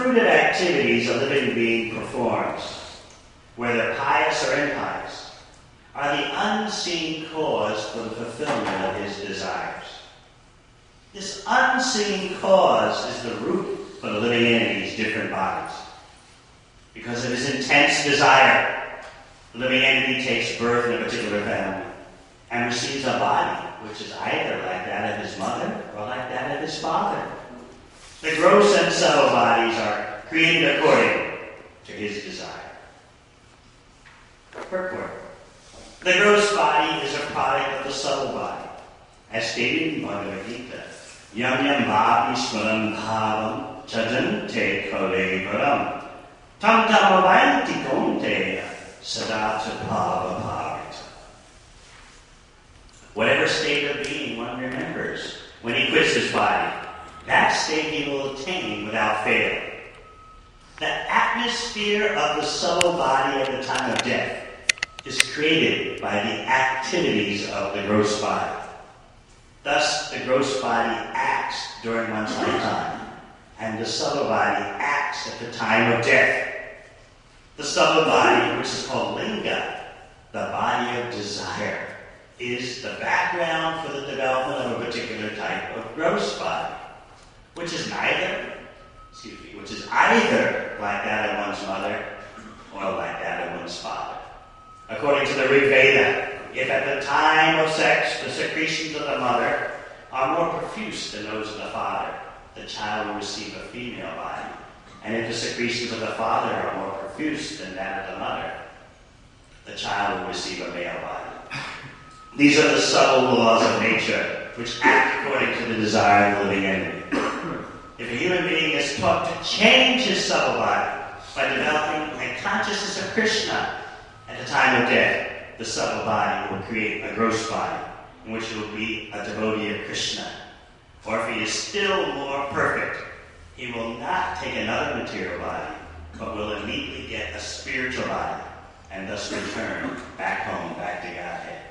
fruitive activities a living being performs, whether pious or impious, are the unseen cause for the fulfillment of his desires. This unseen cause is the root for the living entity's different bodies. Because of his intense desire, the living entity takes birth in a particular family and receives a body which is either like that of his mother or like that of his father. The gross and subtle bodies are created according to his desire. Purport. The gross body is a product of the subtle body, as stated in Bhagavatam. Yam yam bhavi smaram bhavam chadante kale param tam tamavanti konteya sadata bhava bhavita. Whatever state of being one remembers when he quits his body, that state he will attain without fail. The atmosphere of the subtle body at the time of death is created by the activities of the gross body. Thus, the gross body acts during one's lifetime, and the subtle body acts at the time of death. The subtle body, which is called linga, the body of desire, is the background for the development of a particular type of gross body, which is either like that of one's mother or like that of one's father. According to the Rig Veda, if at the time of sex the secretions of the mother are more profuse than those of the father, the child will receive a female body. And if the secretions of the father are more profuse than that of the mother, the child will receive a male body. These are the subtle laws of nature which act according to the desire of the living entity. If a human being is taught to change his subtle body by developing a consciousness of Krishna at the time of death, the subtle body will create a gross body in which he will be a devotee of Krishna. Or if he is still more perfect, he will not take another material body, but will immediately get a spiritual body and thus return back home, back to Godhead.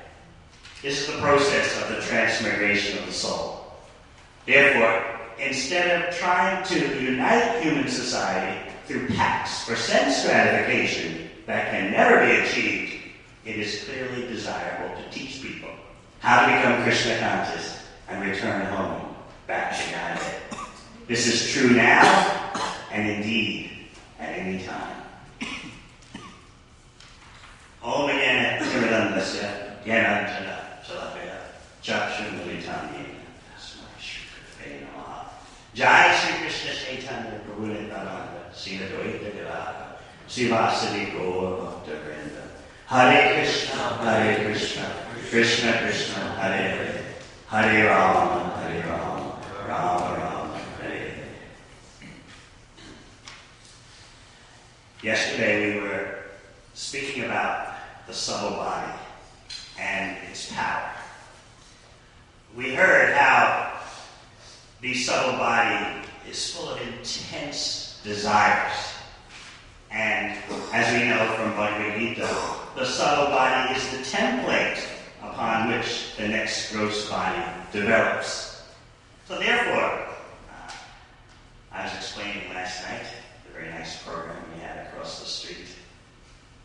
This is the process of the transmigration of the soul. Therefore, instead of trying to unite human society through pacts for sense gratification that can never be achieved, it is clearly desirable to teach people how to become Krishna conscious and return home, back to Godhead. This is true now, and indeed at any time. Om Jnana Timirandasya Jnananjana Salakaya Chakshundalitani Tasmai Shukade Namaha Jai Shri Krishna Chaitanya Prabhu Nityananda Sri Advaita Gadadhara Srivasadi Gaura Bhakta Vrinda Hare Krishna, Krishna Krishna, Hare Hare, Hare Rama, Rama Rama, Hare Hare. Yesterday we were speaking about the subtle body and its power. We heard how the subtle body is full of intense desires. And as we know from Bhagavatam, the subtle body is the template upon which the next gross body develops. So therefore, I was explaining last night, the very nice program we had across the street.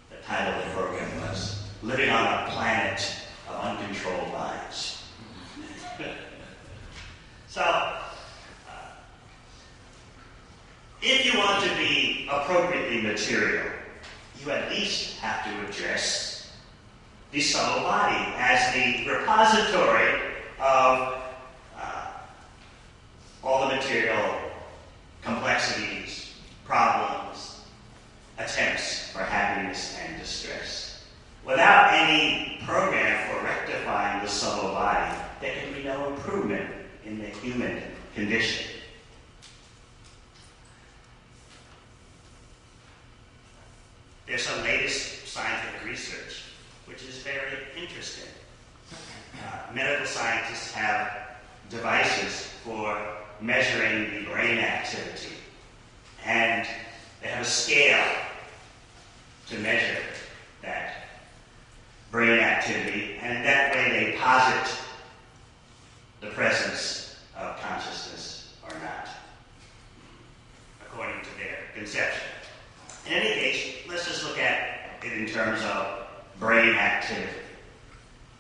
The title of the program was Living on a Planet of Uncontrolled Minds. So, if you want to be appropriately material, you at least have to address the subtle body as the repository of all the material complexities, problems, attempts for happiness and distress. Without any program for rectifying the subtle body, there can be no improvement in the human condition. There's some latest scientific research which is very interesting. Medical scientists have devices for measuring the brain activity, and they have a scale to measure that brain activity, and in that way they posit the presence of consciousness or not, according to their conception. In any case, let's just look at it in terms of brain activity.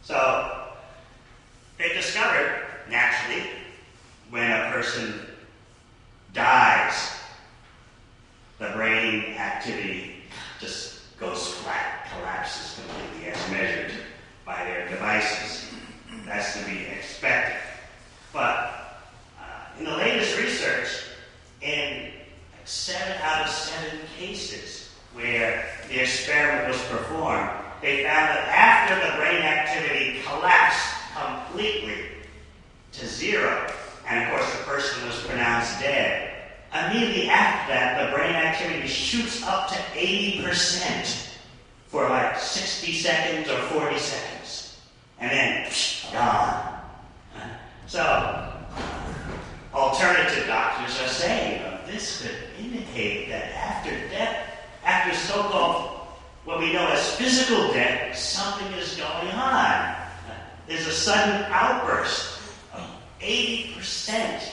So, they discovered, naturally, when a person dies, the brain activity just goes flat, collapses completely as measured by their devices. That's to be expected. But in the latest research, in 7 out of 7 cases where the experiment was performed, they found that after the brain activity collapsed completely to 0, and of course the person was pronounced dead, immediately after that the brain activity shoots up to 80% for like 60 seconds or 40 seconds, and then gone. So, alternative doctors are saying this could indicate that after death, after so-called what we know as physical death, something is going on. There's a sudden outburst of 80%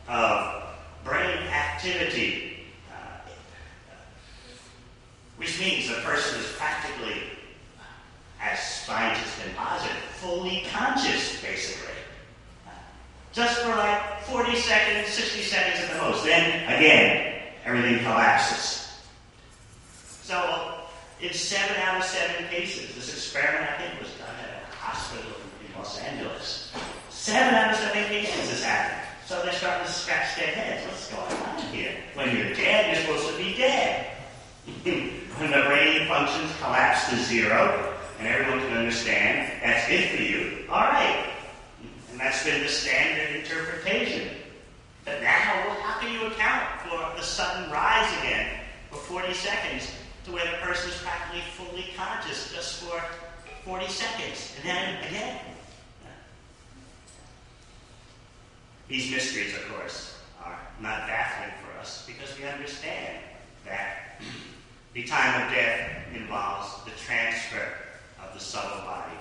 of brain activity, which means the person is practically, as scientists can posit, fully conscious, basically. Just for like 40 seconds, 60 seconds at the most. Then, again, everything collapses. So, in 7 out of 7 cases, this experiment, I think, was done at a hospital in Los Angeles. 7 out of 7 cases this happened. So they're starting to scratch their heads. What's going on here? When you're dead, you're supposed to be dead. When the brain functions collapse to 0, and everyone can understand, that's it for you. All right. And that's been the standard interpretation. But now, how can you account for the sudden rise again for 40 seconds to where the person is practically fully conscious just for 40 seconds, and then again? These mysteries, of course, are not baffling for us because we understand that the time of death involves the transfer of the subtle body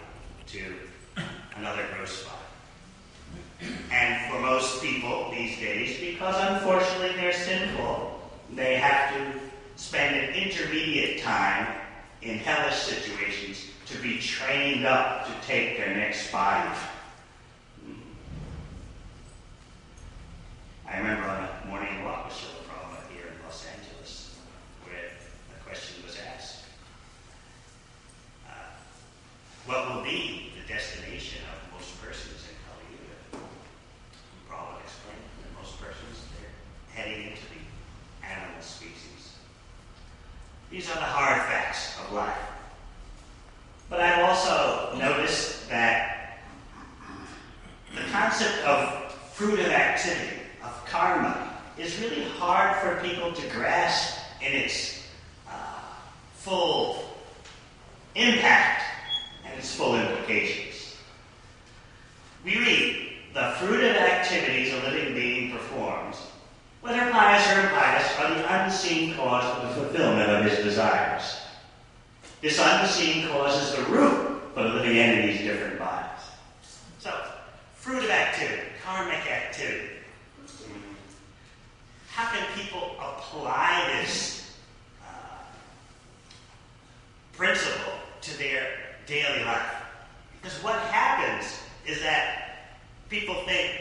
to another gross body. And for most people these days, because unfortunately they're sinful, they have to spend an intermediate time in hellish situations to be trained up to take their next body. I remember on a morning walk with Srila Prabhupada here in Los Angeles, where a question was asked. What will be the destination of most persons in Kali Yuga? Prabhupada explained that most persons, they're heading into the animal species. These are the hard facts of life. But I've also noticed that the concept of fruit of activity, of karma, is really hard for people to grasp in its full impact and its full implications. We read, the fruit of activities a living being performs, whether pious or impious, are the unseen cause of the fulfillment of his desires. This unseen cause is the root for the living entity's different bodies. So, fruit of activity, karmic activity. How can people apply this principle to their daily life? Because what happens is that people think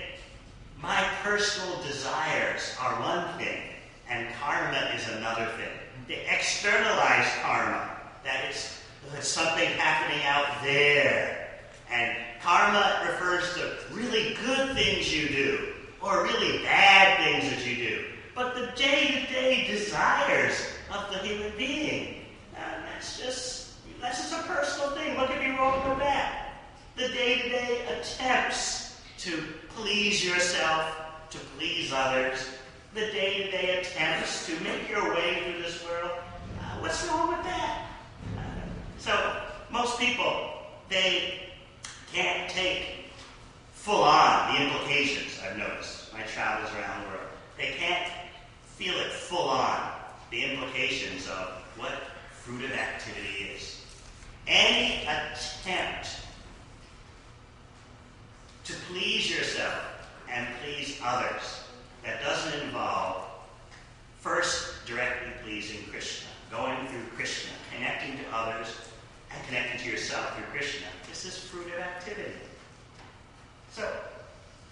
my personal desires are one thing and karma is another thing. They externalize karma, that it's something happening out there. And karma refers to really good things you do or really bad things that you do. But the day-to-day desires of the human being, that's just a personal thing. What could be wrong with that? The day-to-day attempts to please yourself, to please others, the day-to-day attempts to make your way through this world, what's wrong with that? So, most people, they can't take full-on the implications, I've noticed. My travels around the world. They can't feel it full-on, the implications of what fruit of activity is. Any attempt to please yourself and please others that doesn't involve first directly pleasing Krishna, going through Krishna, connecting to others, and connecting to yourself through Krishna. This is fruitive activity. So,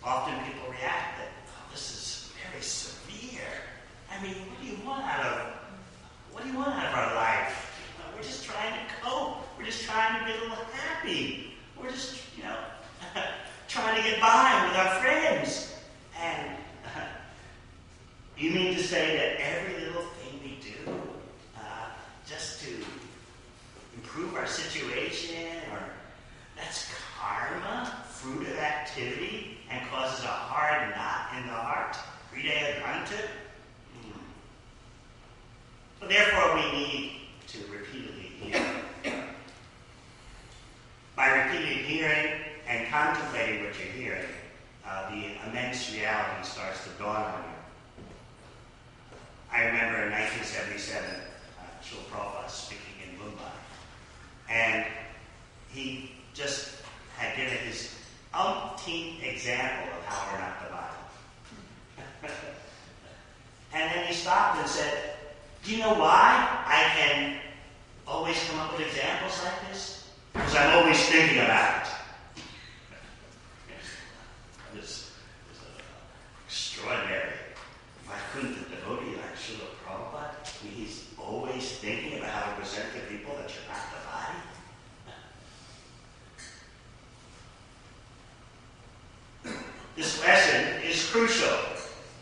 often people react that, oh, this is very severe. I mean, what do you want out of our life? We're just trying to cope. We're just trying to get a little happy. We're just, trying to get by with our friends. And you mean to say that every little thing we do, just to improve our situation, or that's karma, fruit of activity, and causes a hard knot in the heart? Hrideya Granta? So therefore we need to repeatedly hear. By repeatedly hearing and contemplating what you're hearing, the immense reality starts to dawn on you. I remember in 1977, Srila Prabhupada speaking in Mumbai, and he just had given his umpteenth example of how we're not the body. And then he stopped and said, do you know why I can always come up with examples like this? Because I'm always thinking about it. This is extraordinary. Why couldn't the devotee like Srila Prabhupada, he's always thinking about how to present to people that you're not the body? This lesson is crucial.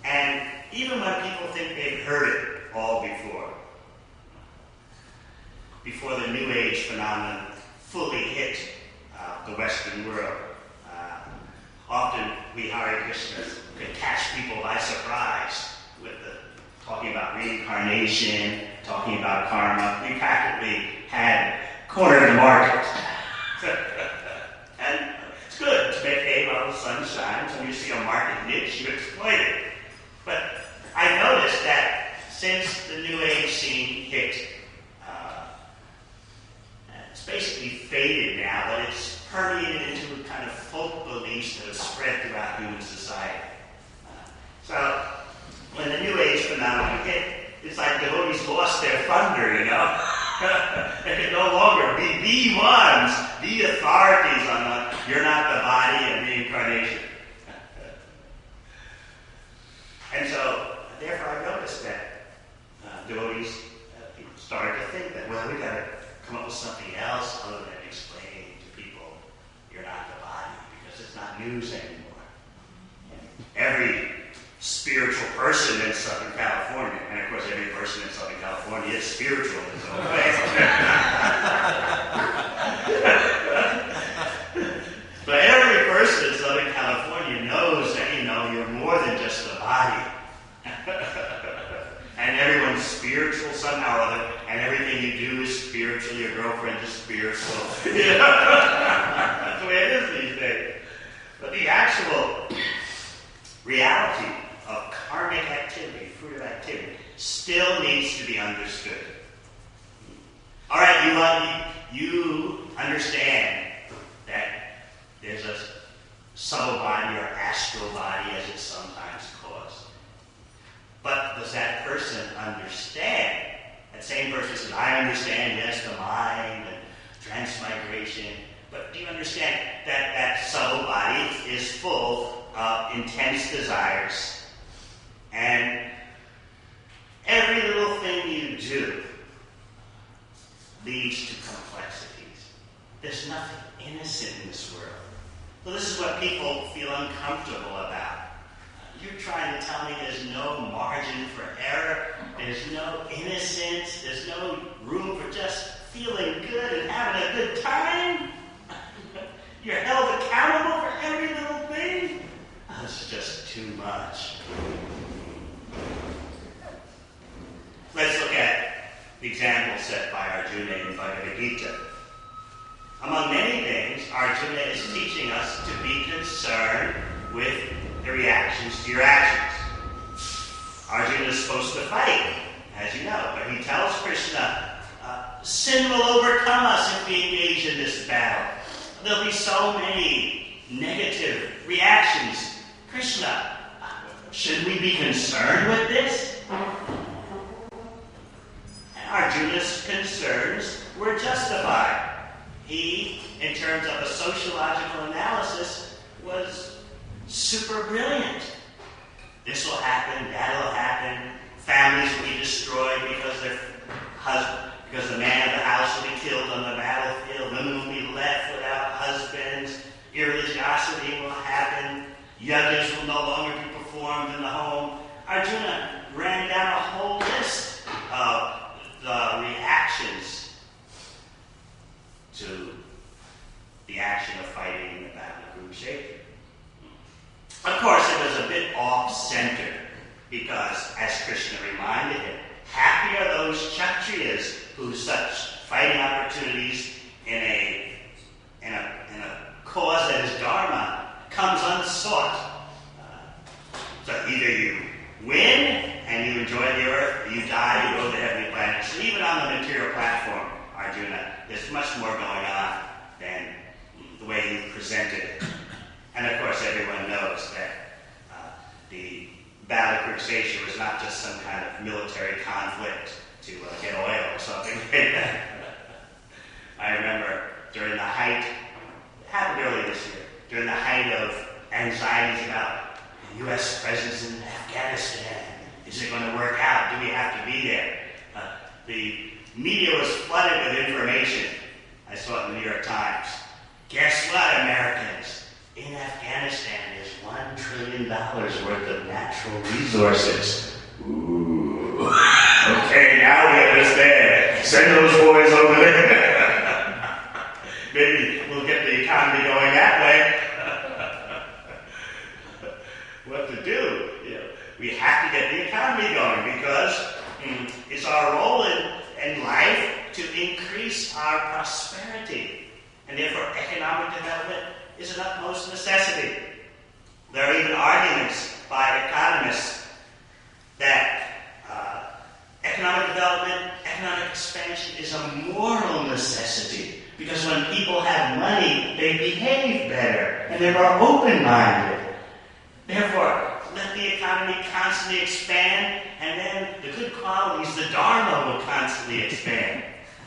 And even when people think they've heard it all before the New Age phenomenon fully hit the Western world, often we Hare Krishnas could catch people by surprise with talking about reincarnation, talking about karma. We practically had cornered the market. And it's good to make hay while the sun shines. When you see a market niche, you exploit it. But I noticed that since the New Age scene hit, it's basically faded now, but it's permeated into a kind of folk beliefs that have spread throughout human society. So when the New Age phenomenon hit, it's like devotees lost their thunder, They can no longer be the ones, the authorities on you're not the body and reincarnation. And so, therefore, I noticed that devotees started to think that, well, we got to come up with something else other than explaining to people you're not the body, because it's not news anymore. Every spiritual person in Southern California, and of course every person in Southern California is spiritual in his own way. But every person in Southern California knows that, you're more than just the body. And everyone's spiritual somehow or other, and everything you do is spiritual, your girlfriend is spiritual. That's the way it is these days. But the actual reality of karmic activity, fruit of activity, still needs to be understood. All right, you understand that there's a subtle body or astral body, as it's sometimes called. But does that person understand? That same person says, I understand, yes, the mind and transmigration. But do you understand that that subtle body is full of intense desires? And every little thing you do leads to complexities. There's nothing innocent in this world. So this is what people feel uncomfortable about. You're trying to tell me there's no margin for error, there's no innocence, there's no room for just feeling good and having a good time? You're held accountable for every little thing? That's just too much. Let's look at the example set by Arjuna in Bhagavad Gita. Among many things, Arjuna is teaching us to be concerned with the reactions to your actions. Arjuna is supposed to fight, as you know, but he tells Krishna, sin will overcome us if we engage in this battle. There'll be so many negative reactions. Krishna, should we be concerned with this? Arjuna's concerns were justified. He, in terms of a sociological analysis, was super brilliant. This will happen, that will happen. Families will be destroyed because because the man of the house will be killed on the battlefield. Women will be left without husbands. Irreligiosity will happen. Yagas will no longer be performed in the home. Arjuna ran down a whole list of the reactions to the action of fighting in the Battle of Kurukshetra. Of course, it was a bit off-center because, as Krishna reminded him, happy are those Kshatriyas whose such fighting opportunities in a cause that is dharma comes unsought. So either you win and you enjoy the earth, or you die, you go to the heavenly planet. So even on the material platform, Arjuna, there's much more going on than the way you present it. And of course, everyone knows that the Battle of Kurukshetra was not just some kind of military conflict to get oil or something like that. I remember during the height, it happened earlier this year, during the height of anxieties about the U.S. presence in Afghanistan. Is it going to work out? Do we have to be there? The media was flooded with information. I saw it in the New York Times. Guess what, Americans? In Afghanistan is $1 trillion worth of natural resources. Ooh. Okay, now we understand. Send those boys over there. Maybe we'll get the economy going that way. What to do? We have to get the economy going because it's our role in life to increase our prosperity. And therefore, economic development is an utmost necessity. There are even arguments by economists that economic development, economic expansion is a moral necessity. Because when people have money, they behave better and they're more open-minded. Therefore, let the economy constantly expand, and then the good qualities, the Dharma, will constantly expand.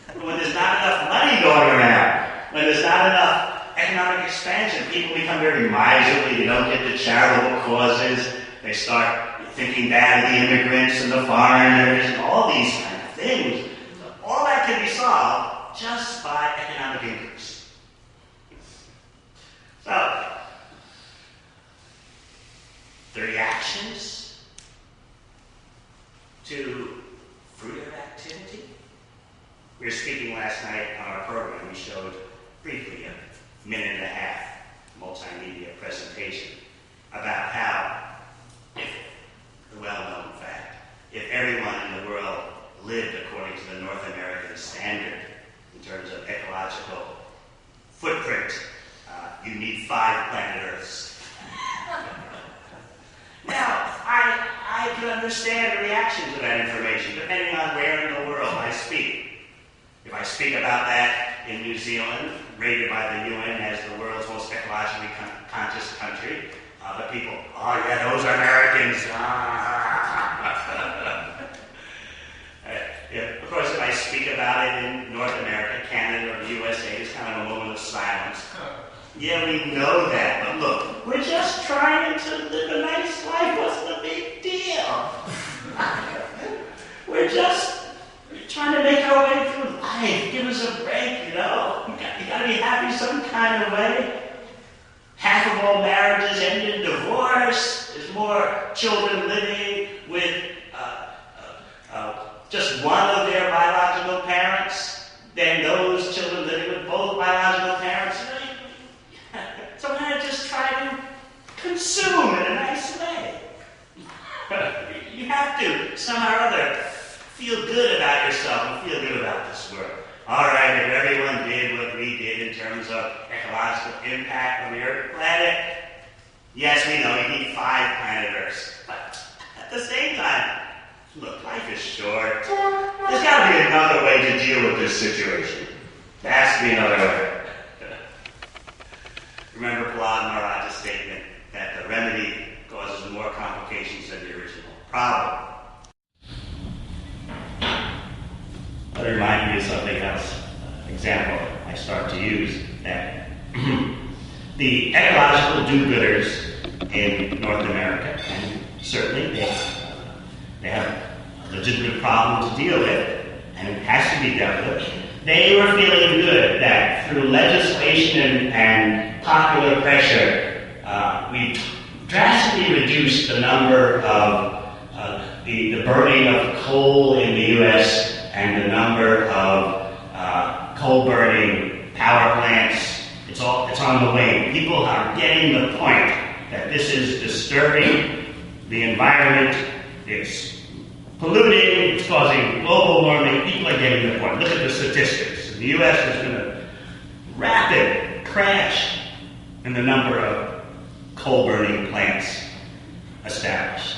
But when there's not enough money going around, when there's not enough economic expansion, people become very miserly. They don't get the charitable causes. They start thinking bad of the immigrants and the foreigners and all these kind of things. All that can be solved just by economic increase. So, the reactions to fruit of activity. We were speaking last night on our program. We showed briefly a minute and a half multimedia presentation about how, the well-known fact, if everyone in the world lived according to the North American standard in terms of ecological footprint, you need 5 planet Earths. Now, I can understand the reaction to that information, depending on where in the world I speak. If I speak about that in New Zealand, rated by the UN as the world's most ecologically conscious country, the people, oh yeah, those Americans. Of course, if I speak about it in North America, Canada, or the USA, it's kind of a moment of silence. Yeah, we know that, but look, we're just trying to live a nice life. What's the big deal? We're just trying to make our way through life. Give us a break, you know. You got to be happy some kind of way. Half of all marriages end in divorce. There's more children living with just one of their biological parents than those children living with both biological parents. So I'm going to just try to consume in a nice way. You have to, somehow or other, feel good about yourself and feel good about this world. All right, if everyone did what we did in terms of ecological impact on the Earth planet, yes, we know you need 5 planet Earths. But at the same time, look, life is short. There's got to be another way to deal with this situation. There has to be another way. Remember Prahlad Maharaj's statement that the remedy causes more complications than the original problem. That reminds me of something else, example I start to use, that the ecological do-gooders in North America, and certainly they have a legitimate problem to deal with, and it has to be dealt with. They were feeling good that through legislation and popular pressure, we drastically reduced the number of the burning of coal in the U.S. and the number of coal-burning power plants. It's on the way. People are getting the point that this is disturbing the environment. It's polluting. It's causing global warming. People are getting the point. Look at the statistics. In the U.S., there's been a rapid crash in the number of coal-burning plants established.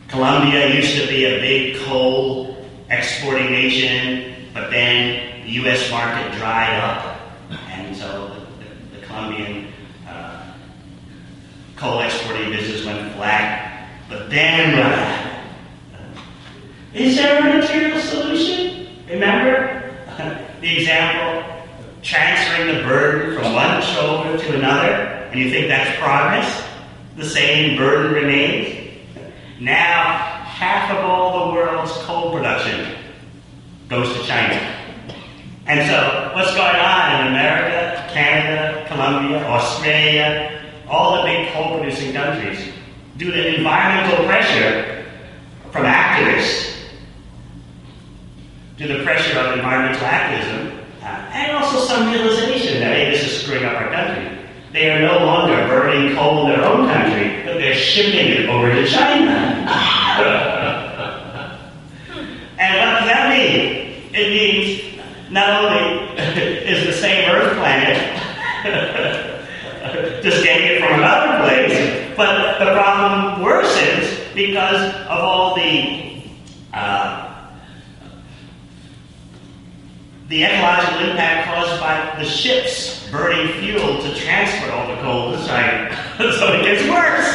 Colombia used to be a big coal exporting nation, but then the U.S. market dried up, and so the Colombian coal exporting business went flat. But then what happened? Is there a material solution? Remember the example, transferring the burden from one shoulder to another, and you think that's progress? The same burden remains? Now, half of all the world's coal production goes to China. And so, what's going on in America, Canada, Colombia, Australia, all the big coal-producing countries, due to environmental pressure from activists, due to pressure of environmental activism, and also some realization that, hey, this is screwing up our country. They are no longer burning coal in their own country, but they're shipping it over to China. And what does that mean? It means not only is the same Earth planet just getting it from another place, but the problem worsens because of all the ecological impact caused by the ships burning fuel to transport all the coal to China. So it gets worse.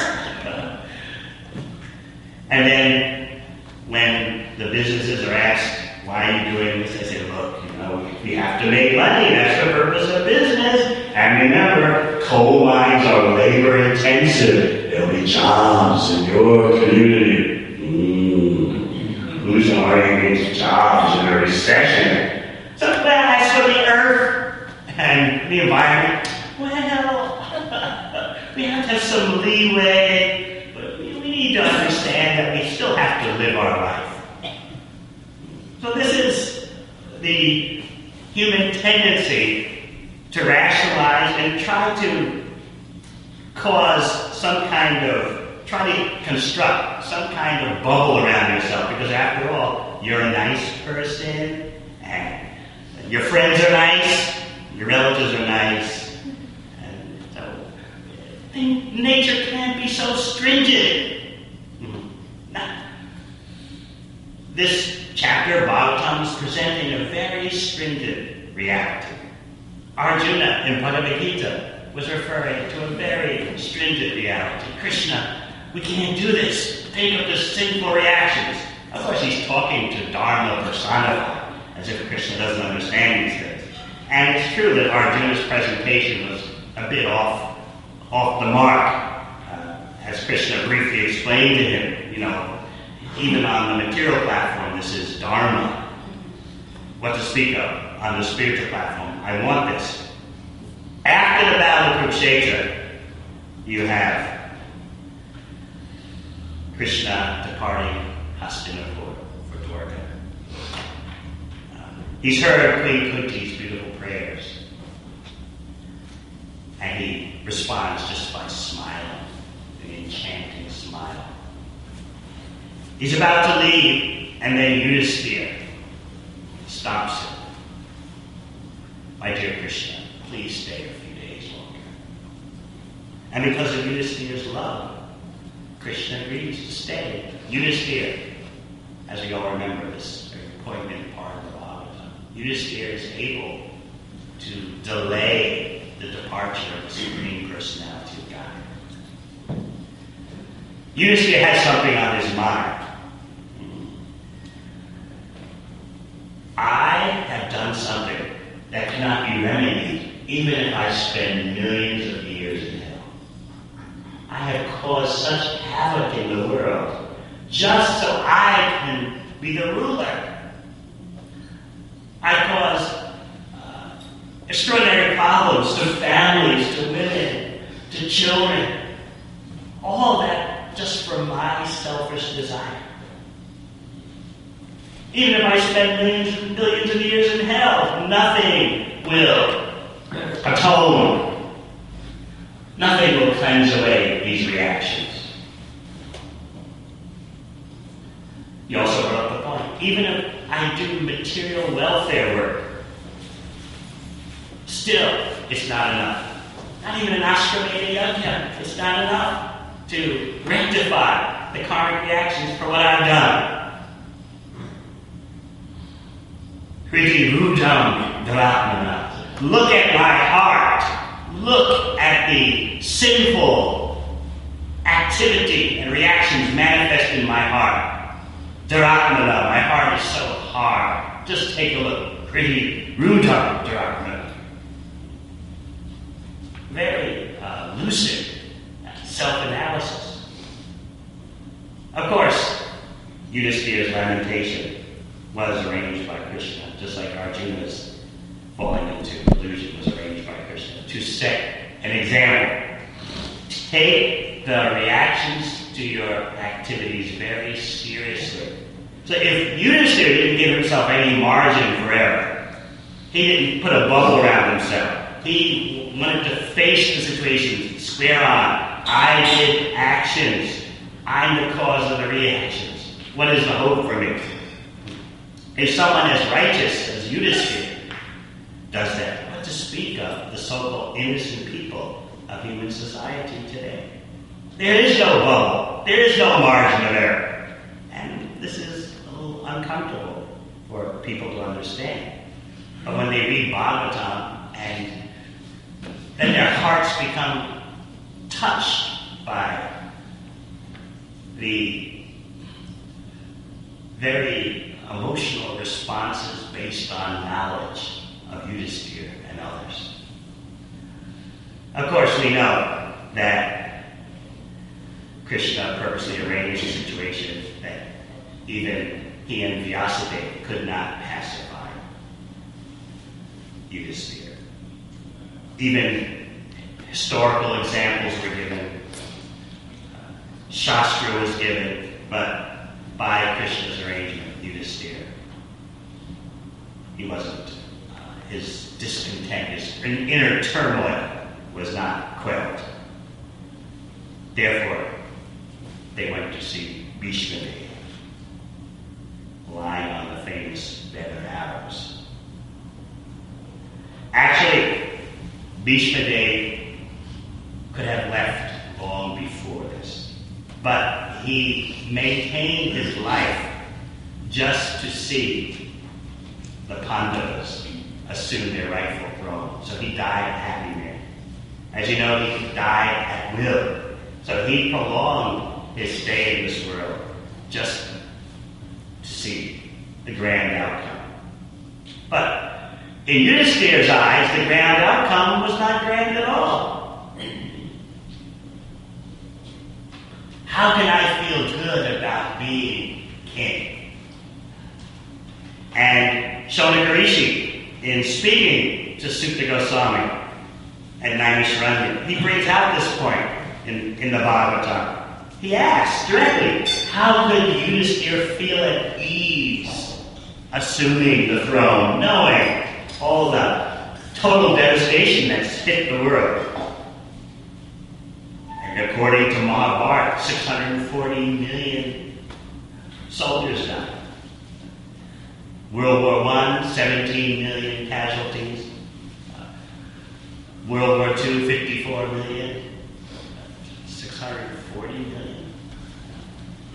And then when the businesses are asked, why are you doing this? They say, look, we have to make money. That's the purpose of business. And remember, coal mines are labor intensive. There'll be jobs in your community. Who's arguing against jobs in a recession? So as for the earth and the environment, well, we have to have some leeway, but we need to understand that we still have to live our life. So this is the human tendency to rationalize and try to try to construct some kind of bubble around yourself, because after all, you're a nice person, and your friends are nice, your relatives are nice, and so nature can't be so stringent. This chapter, Bhagavatam, is presenting a very stringent reality. Arjuna in Bhagavad Gita was referring to a very stringent reality. Krishna, we can't do this. Think of the sinful reactions. Of course, he's talking to Dharma personified, as if Krishna doesn't understand these things. And it's true that Arjuna's presentation was a bit off the mark. As Krishna briefly explained to him, even on the material platform, this is Dharma. What to speak of on the spiritual platform? I want this. After the Battle of Kurukshetra, you have Krishna departing Hastinapur for Dwarka. He's heard Queen Kunti's beautiful prayers, and he responds just by smiling, an enchanting smile. He's about to leave, and then Yudhisthira stops him. My dear Krishna, please stay a few days longer. And because of Yudhisthira's love, Krishna agrees to stay. Yudhisthira, as we all remember this very poignant part of the Bhagavatam, Yudhisthira is able to delay the departure of the Supreme Personality of God. Yudhisthira has something on his mind. done something that cannot be remedied, even if I spend millions of years in hell. I have caused such havoc in the world just so I can be the ruler. I cause extraordinary problems to families, to women, to children. All that just for my selfish desire. Even if I spend millions and billions of years in hell, nothing will atone. Nothing will cleanse away these reactions. You also brought up the point. Even if I do material welfare work, still, it's not enough. Not even an Ashrameta Yajna. It's not enough to rectify the karmic reactions for what I've done. Kriti Rudam Dharatmana. Look at my heart. Look at the sinful activity and reactions manifest in my heart. Dharatmana. My heart is so hard. Just take a look. Kriti Rudam Dharatmana. Very lucid self-analysis. Of course, Yudhisthira's lamentation was arranged by Krishna, just like Arjuna's falling into delusion was arranged by Krishna, to set an example. Take the reactions to your activities very seriously. So if Yudhisthira didn't give himself any margin for error, he didn't put a bubble around himself. He wanted to face the situation square on. I did actions. I'm the cause of the reactions. What is the hope for me? If someone as righteous as Yudhisthira does that, what to speak of the so-called innocent people of human society today? There is no bubble. There is no margin of error. And this is a little uncomfortable for people to understand. But when they read Bhagavatam and then their hearts become touched by the very emotional responses based on knowledge of Yudhisthira and others. Of course, we know that Krishna purposely arranged a situation that even he and Vyasadeva could not pacify Yudhisthira. Even historical examples were given. Shastra was given, but by Krishna's arrangement, Yudhisthira, he wasn't, his discontent, his inner turmoil was not quelled. Therefore, they went to see Bhishma lying on the famous bed of arrows. Actually, Bhishma could have left long before this, but he maintained his life just to see the Pandavas assume their rightful throne. So he died a happy man. As you know, he died at will. So he prolonged his stay in this world just to see the grand outcome. But in Yudhisthira's eyes, the grand outcome was not grand at all. How can I feel good about being king? And Shonagarishi, in speaking to Sukta Goswami and Naimisharanya, he brings out this point in the Bhagavatam. He asks directly, how could Yudhisthira feel at ease assuming the throne, knowing all the total devastation that's hit the world? And according to Mahabharata, 640 million soldiers died. World War I, 17 million casualties. World War II, 54 million. 640 million.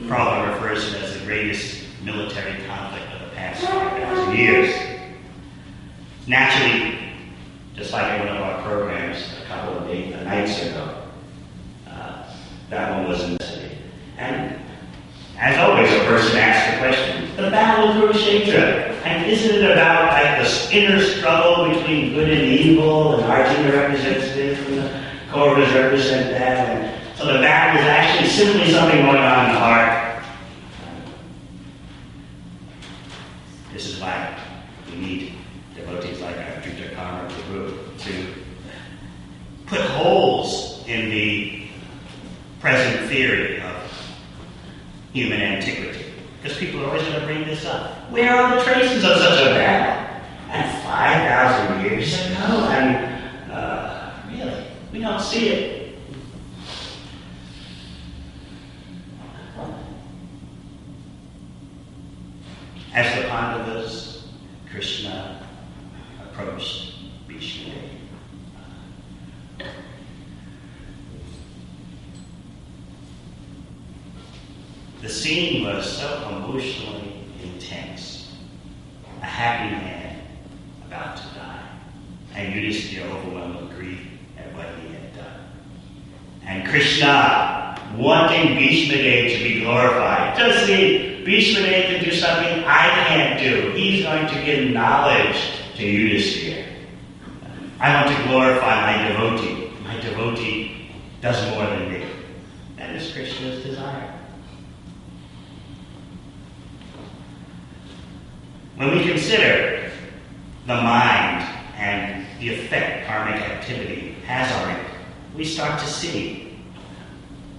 Prabhupada refers to it as the greatest military conflict of the past 5,000 years. Naturally, just like in one of our programs a couple of nights ago, that one was necessary. And as always, a person asks the question, the Battle of Kurukshetra, And isn't it about like this inner struggle between good and evil, and Arjuna represents this, and the Kauravas represent that, and so the battle is actually simply something going on in the heart. This is why we need devotees like our Drita Karma Prabhu to put holes in the present theory of human antiquity. Because people are always going to bring this up. Where are the traces of such a battle? And 5,000 years ago? And really, we don't see it. As the Pandavas, Krishna approached Bhishma. The scene was so emotionally intense. A happy man about to die, and Yudhishthira overwhelmed with grief at what he had done. And Krishna wanting Bhishma to be glorified. Just see, Bhishma can do something I can't do. He's going to give knowledge to Yudhishthira. I want to glorify my devotee. My devotee does more than me. That is Krishna's desire. When we consider the mind and the effect karmic activity has on it, we start to see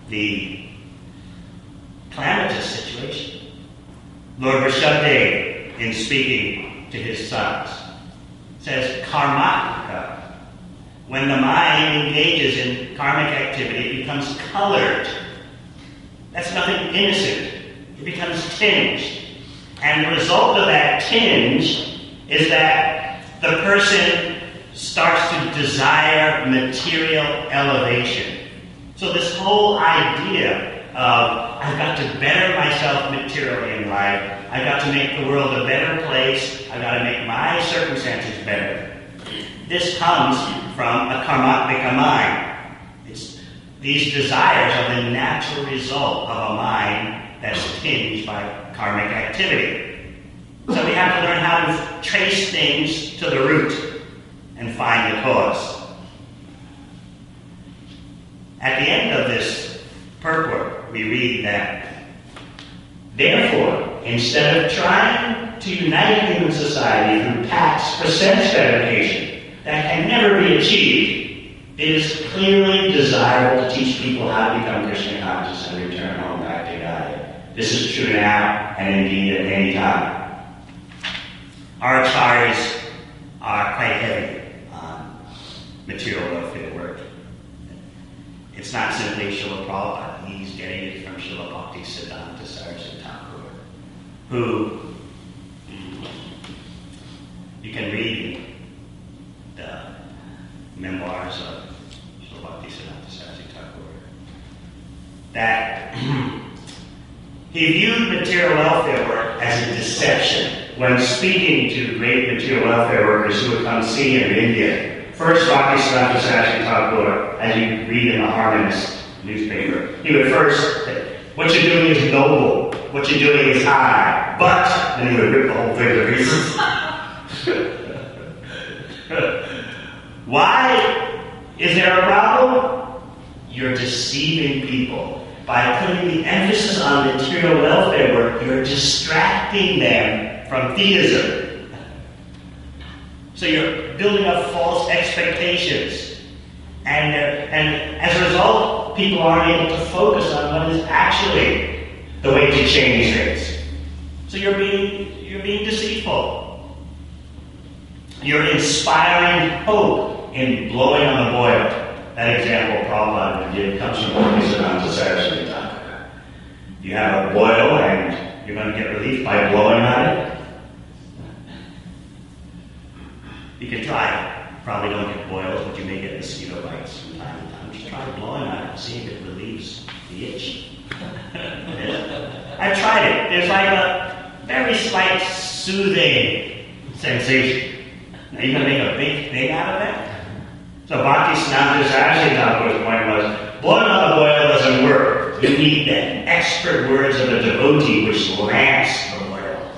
the calamitous situation. Lord Rishabdev, in speaking to his sons, says karmaka. When the mind engages in karmic activity, it becomes colored. That's nothing innocent. It becomes tinged. And the result of that tinge is that the person starts to desire material elevation. So this whole idea of I've got to better myself materially in life, I've got to make the world a better place, I've got to make my circumstances better. This comes from a karmatmika mind. These desires are the natural result of a mind that's tinged by karmic activity. So we have to learn how to trace things to the root and find the cause. At the end of this purport, we read that, therefore, instead of trying to unite human society through pacts for sense gratification that can never be achieved, it is clearly desirable to teach people how to become Krishna conscious and return home back to God. This is true now and indeed at any time. Our acharyas are quite heavy on material welfare work. It's not simply Srila Prabhupada. He's getting it from Srila Bhakti Siddhanta Saraswati Thakur, who you can read in the memoirs of Srila Bhakti Siddhanta Saraswati Thakur that he viewed material welfare work as a deception when speaking to great material welfare workers who would come see him in India. First, Bhakti Siddhanta Saraswati Thakur, as you read in the Harmonist newspaper, he would first say, what you're doing is noble, what you're doing is high, but, and he would rip the whole thing to pieces. Why is there a problem? You're deceiving people. By putting the emphasis on material welfare work, you're distracting them from theism. So you're building up false expectations. And as a result, people aren't able to focus on what is actually the way to change things. So you're being deceitful. You're inspiring hope in blowing on the boil. That example Prabhupada would give comes from Bhakti Siddhanta Saraswati Thakur. You have a boil and you're going to get relief by blowing on it. You can try it. Probably don't get boils, but you may get mosquito bites from time to time. Just try blowing on it and see if it relieves the itch. I've tried it. There's like a very slight soothing sensation. Now you're going to make a big thing out of that? So Bhakti Siddhanta Saraswati Thakur's point was, blowing on the boil doesn't work. You need the expert words of a devotee which lamps the boil.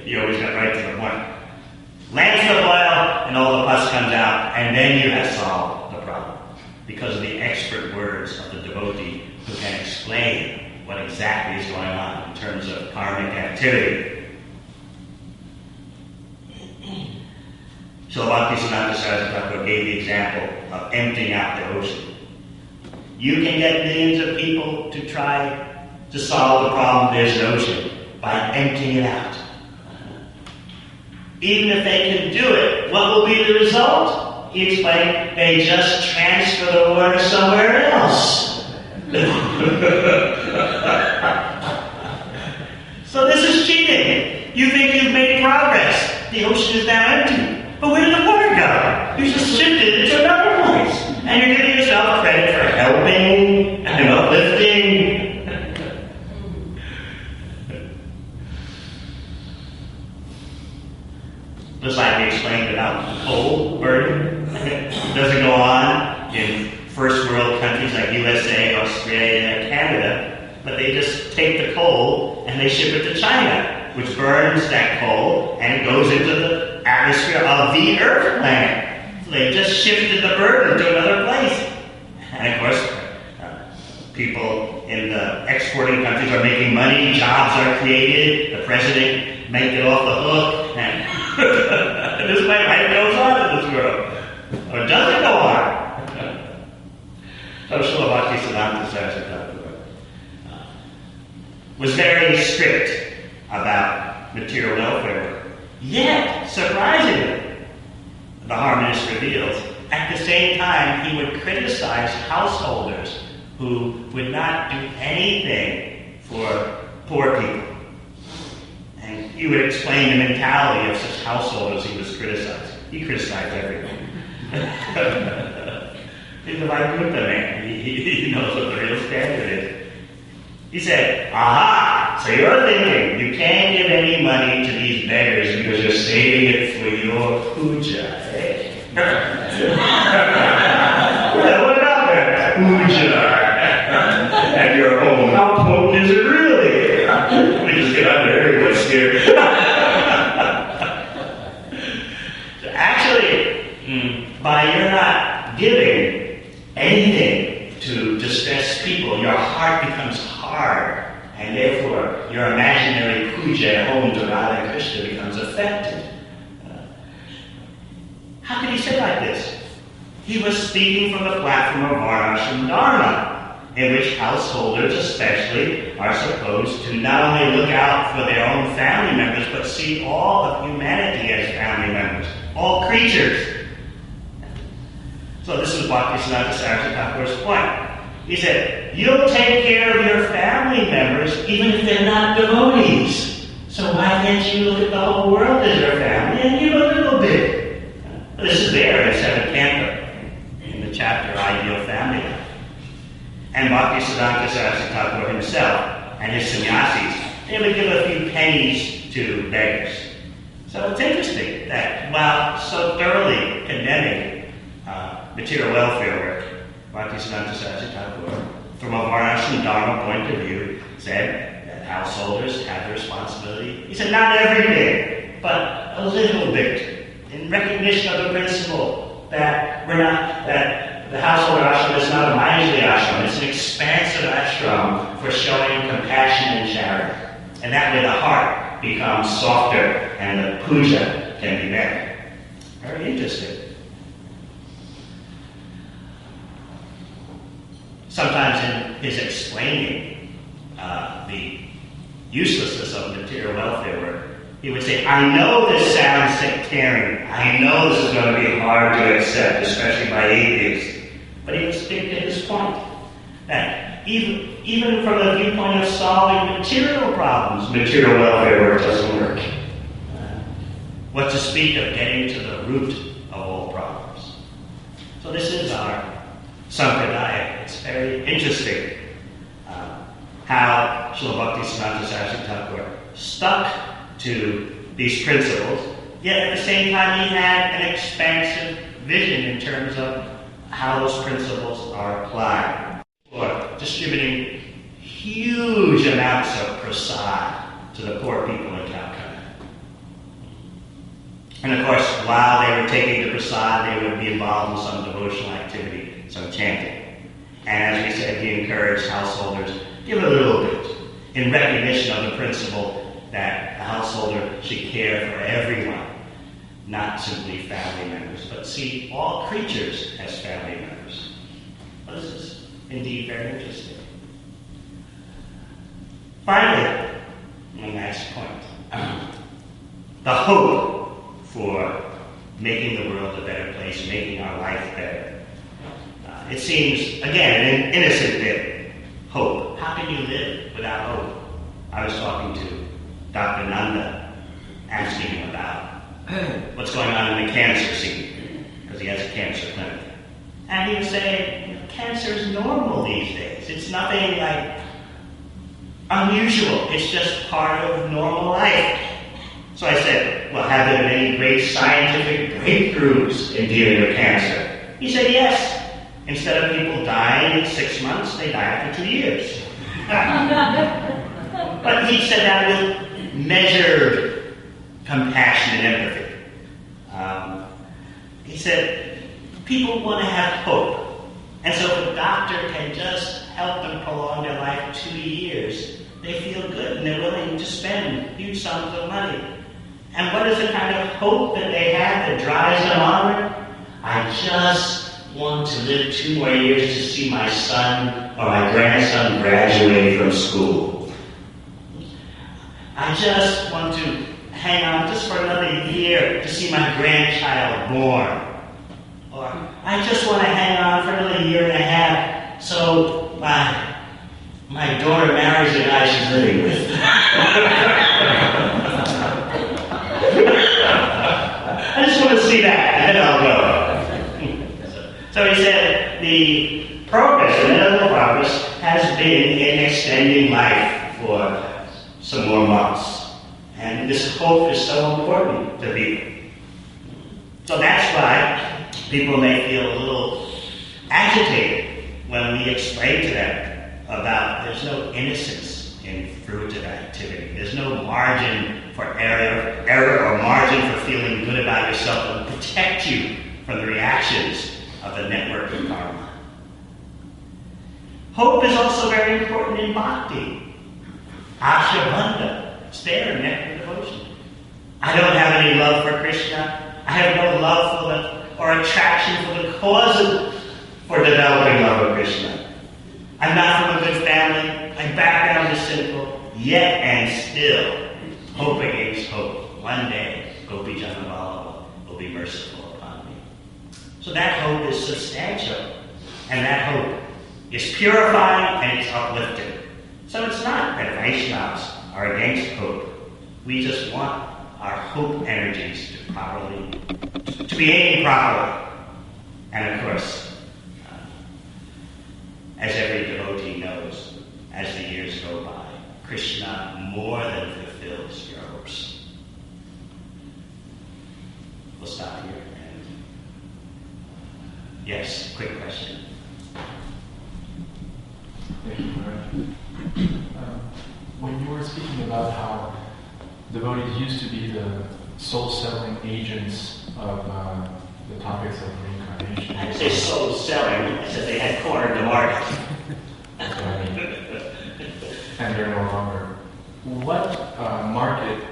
You always got right to the point. Lands the boil, and all the pus comes out, and then you have solved the problem. Because of the expert words of the devotee who can explain what exactly is going on in terms of karmic activity. So Bhaktisiddhanta Saraswati Thakur gave the example of emptying out the ocean. You can get millions of people to try to solve the problem there's an ocean by emptying it out. Even if they can do it, what will be the result? He explained, they just transfer the water somewhere else. So this is cheating. You think you've made progress. The ocean is now empty. But where did the water go? You just shifted it to another place. And you're giving yourself credit for helping and uplifting. Just like we explained about coal burning. Doesn't go on in first world countries like USA, Australia, Canada. But they just take the coal and they ship it to China, which burns that coal and it goes into the atmosphere of the Earth planet. So they just shifted the burden to another place. And of course, people in the exporting countries are making money, jobs are created, the president may get off the hook, and this way life goes on in this world. Or does it go on? So Srila Bhaktisiddhanta Saraswati Thakur was very strict about material welfare work. Yet, surprisingly, the harmonist reveals, at the same time he would criticize householders who would not do anything for poor people. And he would explain the mentality of such householders he was criticizing. He criticized everything. He's a Vaikuntha man. He knows what the real standard is. He said, aha, so you're thinking you can't give any money to these beggars because you're saving it for your puja, eh? What about that puja at your home? How potent is it really? Let me just get under everyone's scared. So actually, by your not giving anything to distressed people, your heart becomes hard, and therefore your imaginary puja at home to Radha and Krishna becomes affected. How could he say like this? He was speaking from the platform of Varnashram Dharma, in which householders especially are supposed to not only look out for their own family members, but see all of humanity as family members, all creatures. So this is Bhaktisiddhanta Saraswati Thakur's point. He said, you'll take care of your family members even if they're not devotees. So why can't you look at the whole world as your family and give a little bit? This is there in 7th Canto, in the chapter Ideal Family Life. And Bhaktisiddhanta Saraswati Thakur himself and his sannyasis, they would give a few pennies to beggars. So it's interesting that while so thoroughly condemning material welfare work, Bhaktisiddhanta Saraswati Thakur, from a Varnashram Dharma point of view, said that householders have the responsibility. He said, not everything, but a little bit, in recognition of the principle that that the household ashram is not a mindful ashram, it's an expansive ashram for showing compassion and charity. And that way the heart becomes softer and the puja can be better. Very interesting. Sometimes in his explaining the uselessness of material welfare work, he would say, I know this sounds sectarian. I know this is going to be hard to accept, especially by atheists. But he would stick to his point. That even from the viewpoint of solving material problems, material welfare work doesn't work. What to speak of getting to the root of all problems. So this is our Sampradaya. It's very interesting how Srila Bhaktisiddhanta Saraswati Thakur stuck to these principles, yet at the same time he had an expansive vision in terms of how those principles are applied. Or distributing huge amounts of prasad to the poor people in Calcutta. And of course, while they were taking the prasad, they would be involved in some devotional activity, some chanting. And as we said, we encourage householders, give a little bit in recognition of the principle that the householder should care for everyone, not simply family members, but see all creatures as family members. Well, this is indeed very interesting. Finally, my next point, the hope for making the world a better place, making our life better. It seems, again, an innocent bit. Hope. How can you live without hope? I was talking to Dr. Nanda, asking him about what's going on in the cancer scene, because he has a cancer clinic. And he was saying, cancer is normal these days. It's nothing like unusual. It's just part of normal life. So I said, well, have there been any great scientific breakthroughs in dealing with cancer? He said, yes. Instead of people dying in 6 months, they die after 2 years. But he said that with measured compassion and empathy. He said, people want to have hope. And so if a doctor can just help them prolong their life 2 years, they feel good and they're willing to spend huge sums of money. And what is the kind of hope that they have that drives them onward? I just want to live 2 more years to see my son or my grandson graduate from school. I just want to hang on just for another year to see my grandchild born. Or I just want to hang on for another year and a half so my daughter marries the guy she's living with. I just want to see that, and then I'll go. So he said the progress, the medical progress, has been in extending life for some more months. And this hope is so important to people. So that's why people may feel a little agitated when we explain to them about there's no innocence in fruitive activity. There's no margin for error or margin for feeling good about yourself that will protect you from the reactions of the network of karma. Hope is also very important in bhakti. Ashabandha. It's there in nectar devotion. I don't have any love for Krishna. I have no love for or attraction for the causes for developing love of Krishna. I'm not from a good family. My background is simple. Yet and still, hope against hope. One day, Gopi Janavallabha will be merciful upon me. So that hope is substantial. And that hope is purifying and it's uplifting. So it's not that Vaishnavas are against hope. We just want our hope energies to be aimed properly. And of course, as every devotee knows, as the years go by, Krishna more than fulfills your hopes. We'll stop here. And yes, quick question. Thank you, Maharaj. When you were speaking about how devotees used to be the soul-settling agents of the topics of reincarnation. I didn't say soul-selling, I said they had cornered the market. That's what I mean. And they're no longer. What market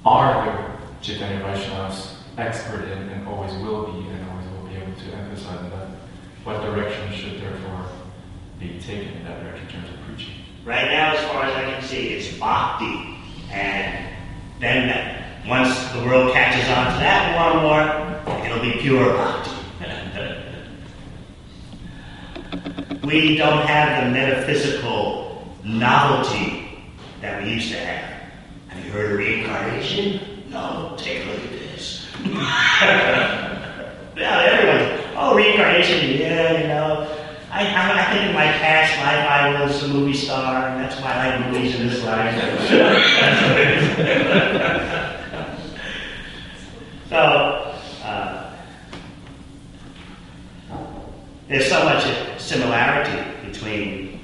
are the Chaitanya Vaishnavas expert in and always will be able to emphasize that? What direction should therefore be taken in that direction in terms of preaching? Right now, as far as I can see, it's bhakti. And then once the world catches on to that more and more, it'll be pure bhakti. We don't have the metaphysical novelty that we used to have. Have you heard of reincarnation? No, take a look at this. Yeah, everyone, reincarnation, yeah, I think in my past life I was a movie star, and that's why I like movies in this life. So, there's so much similarity between